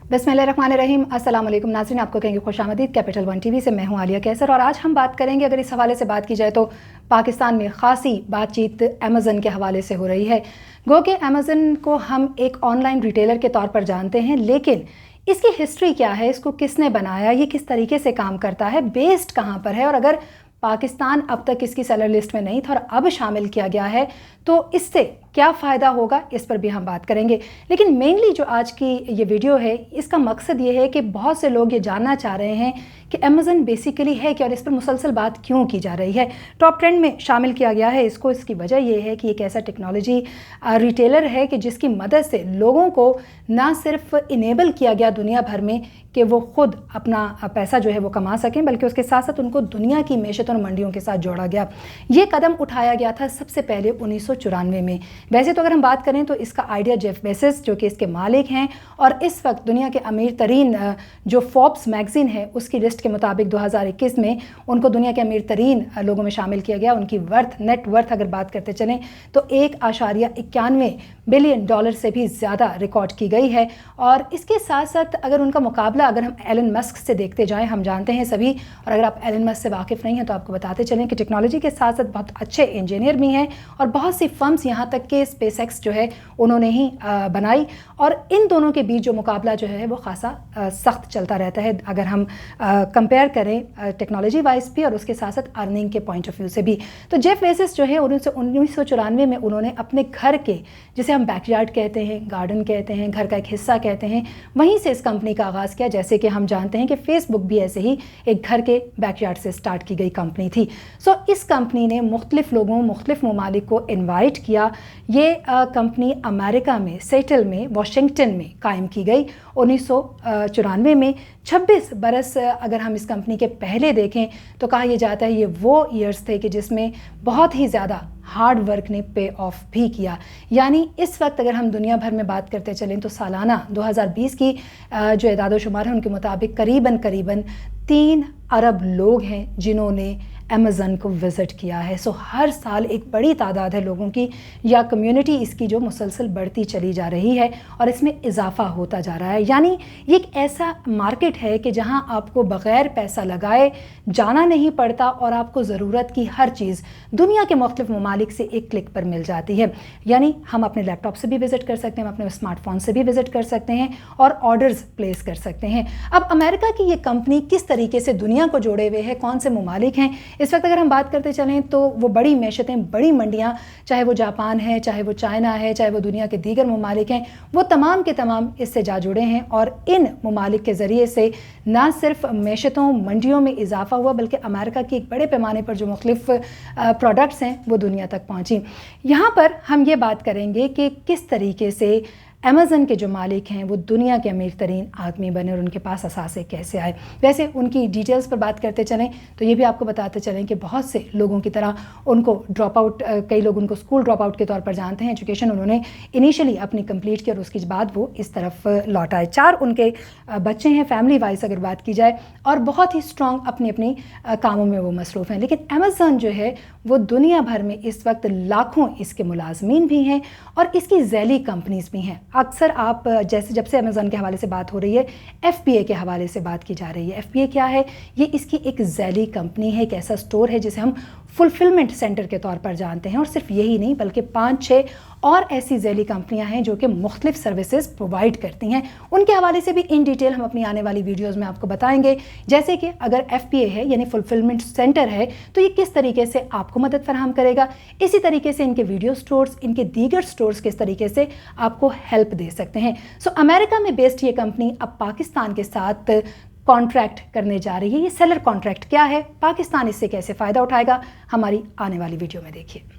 बिस्मिल्लाहिर्रहमानिर्रहीम। अस्सलाम वालेकुम नाज़रीन, आपको कहेंगे खुशामदीद कैपिटल वन टीवी से। मैं हूं आलिया कैसर और आज हम बात करेंगे, अगर इस हवाले से बात की जाए तो पाकिस्तान में खासी बातचीत अमेज़न के हवाले से हो रही है। गो कि अमेज़न को हम एक ऑनलाइन रिटेलर के तौर पर जानते हैं, लेकिन इसकी हिस्ट्री क्या है, इसको किसने बनाया, ये किस तरीके से काम करता है, बेस्ड कहाँ पर है, और अगर पाकिस्तान अब तक इसकी सेलर लिस्ट में नहीं था और अब शामिल किया गया है तो इससे क्या फ़ायदा होगा, इस पर भी हम बात करेंगे। लेकिन मेनली जो आज की ये वीडियो है, इसका मकसद ये है कि बहुत से लोग ये जानना चाह रहे हैं कि अमेज़न बेसिकली है क्या और इस पर मुसलसल बात क्यों की जा रही है। टॉप ट्रेंड में शामिल किया गया है इसको। इसकी वजह ये है कि एक ऐसा टेक्नोलॉजी रिटेलर है कि जिसकी मदद से लोगों को ना सिर्फ इनेबल किया गया दुनिया भर में कि वो ख़ुद अपना पैसा जो है वो कमा सकें, बल्कि उसके साथ साथ उनको दुनिया की मेशत और मंडियों के साथ जोड़ा गया। ये कदम उठाया गया था सबसे पहले 1994 में। वैसे तो अगर हम बात करें तो इसका आइडिया जेफ बेसिस, जो कि इसके मालिक हैं और इस वक्त दुनिया के अमीर तरीन जो फोर्ब्स मैगज़ीन है उसकी लिस्ट के मुताबिक 2021 में उनको दुनिया के अमीर तरीन लोगों में शामिल किया गया। उनकी नेट वर्थ अगर बात करते चलें तो $1.91 बिलियन से भी ज़्यादा रिकॉर्ड की गई है। और इसके साथ साथ अगर उनका मुकाबला अगर हम एलन मस्क से देखते जाएं, हम जानते हैं सभी, और अगर आप एलन मस्क से वाकिफ़ नहीं हैं तो आपको बताते चलें कि टेक्नोलॉजी के साथ साथ बहुत अच्छे इंजीनियर भी हैं और बहुत सी फर्म्स, यहाँ तक कि स्पेसएक्स जो है उन्होंने ही बनाई। और इन दोनों के बीच जो मुकाबला जो है वो खासा सख्त चलता रहता है, अगर हम कंपेयर करें टेक्नोलॉजी वाइज भी और उसके साथ साथ अर्निंग के पॉइंट ऑफ व्यू से भी। तो जेफ बेसिस जो है 1994 में उन्होंने अपने घर के, जिसे हम बैकयार्ड कहते हैं, गार्डन कहते हैं, घर का एक हिस्सा कहते हैं, वहीं से इस कंपनी का आगाज़ किया। जैसे कि हम जानते हैं कि फेसबुक भी ऐसे ही एक घर के बैकयार्ड से स्टार्ट की गई कंपनी थी। सो इस कंपनी ने मुख्तलिफ लोगों, मुख्तलिफ ममालिक को इन्वाइट किया। ये कंपनी अमेरिका में, सेटल में, वाशिंगटन में कायम की गई 1994 में। 26 बरस अगर हम इस कंपनी के पहले देखें तो कहा यह जाता है ये वो ईयर्स थे कि जिसमें बहुत ही ज़्यादा हार्ड वर्क ने पे ऑफ भी किया। यानी इस वक्त अगर हम दुनिया भर में बात करते चलें तो सालाना 2020 की जो एदाद व शुमार है उनके मुताबिक करीबन 3 अरब लोग हैं जिन्होंने अमेज़न को विज़िट किया है। सो हर साल एक बड़ी तादाद है लोगों की या कम्युनिटी इसकी जो मुसलसल बढ़ती चली जा रही है और इसमें इजाफा होता जा रहा है। यानी ये एक ऐसा मार्केट है कि जहां आपको बग़ैर पैसा लगाए जाना नहीं पड़ता और आपको ज़रूरत की हर चीज़ दुनिया के मुख्तलिफ ममालिक से एक क्लिक पर मिल जाती है। यानी हम अपने लैपटॉप से भी विज़िट कर सकते हैं, हम अपने स्मार्टफोन से भी विज़िट कर सकते हैं और ऑर्डर्स प्लेस कर सकते हैं। अब अमेरिका की ये कंपनी किस तरीके से दुनिया को जोड़े हुए है, कौन से ममालिक हैं, इस वक्त अगर हम बात करते चलें तो वो बड़ी मैशतें, बड़ी मंडियाँ, चाहे वो जापान है, चाहे वो चाइना है, चाहे वो दुनिया के दीगर ममालिक हैं, वो तमाम के तमाम इससे जा जुड़े हैं। और इन ममालिक के ज़रिए से ना सिर्फ मैशतों, मंडियों में इजाफा हुआ, बल्कि अमेरिका की एक बड़े पैमाने पर जो मुख्तलिफ प्रोडक्ट्स हैं वो दुनिया तक पहुँची। यहाँ पर हम ये बात करेंगे कि किस तरीके से अमेज़न के जो मालिक हैं वो दुनिया के अमीर तरीन आदमी बने और उनके पास असासे कैसे आए। वैसे उनकी डिटेल्स पर बात करते चलें तो ये भी आपको बताते चलें कि बहुत से लोगों की तरह उनको ड्रॉप आउट, कई लोग उनको स्कूल ड्रॉप आउट के तौर पर जानते हैं। एजुकेशन उन्होंने इनिशियली अपनी कंप्लीट की और उसके बाद वो इस तरफ लौट आए। 4 उनके बच्चे हैं फैमिली वाइज अगर बात की जाए, और बहुत ही स्ट्रॉन्ग अपनी अपनी कामों में वो मसरूफ़ हैं। लेकिन अमेज़न जो है वो दुनिया भर में इस वक्त लाखों इसके मुलाजमीन भी हैं और इसकी ज़ैली कंपनीज़ भी हैं। अक्सर आप जैसे जब से अमेज़न के हवाले से बात हो रही है, FBA के हवाले से बात की जा रही है। FBA क्या है? ये इसकी एक ज़ैली कंपनी है, एक ऐसा स्टोर है जिसे हम फुलफिलमेंट सेंटर के तौर पर जानते हैं। और सिर्फ यही नहीं बल्कि 5-6 और ऐसी ज़ैली कंपनियां हैं जो कि मुख्तलिफ सर्विसेज प्रोवाइड करती हैं। उनके हवाले से भी इन डिटेल हम अपनी आने वाली वीडियोस में आपको बताएंगे। जैसे कि अगर FBA है यानी फुलफिलमेंट सेंटर है तो ये किस तरीके से आपको मदद फराहम करेगा, इसी तरीके से इनके वीडियो स्टोर्स, इनके दीगर स्टोर्स किस तरीके से आपको हेल्प दे सकते हैं। सो अमेरिका में बेस्ड ये कंपनी अब पाकिस्तान के साथ कॉन्ट्रैक्ट करने जा रही है। ये सेलर कॉन्ट्रैक्ट क्या है, पाकिस्तान इससे कैसे फ़ायदा उठाएगा, हमारी आने वाली वीडियो में देखिए।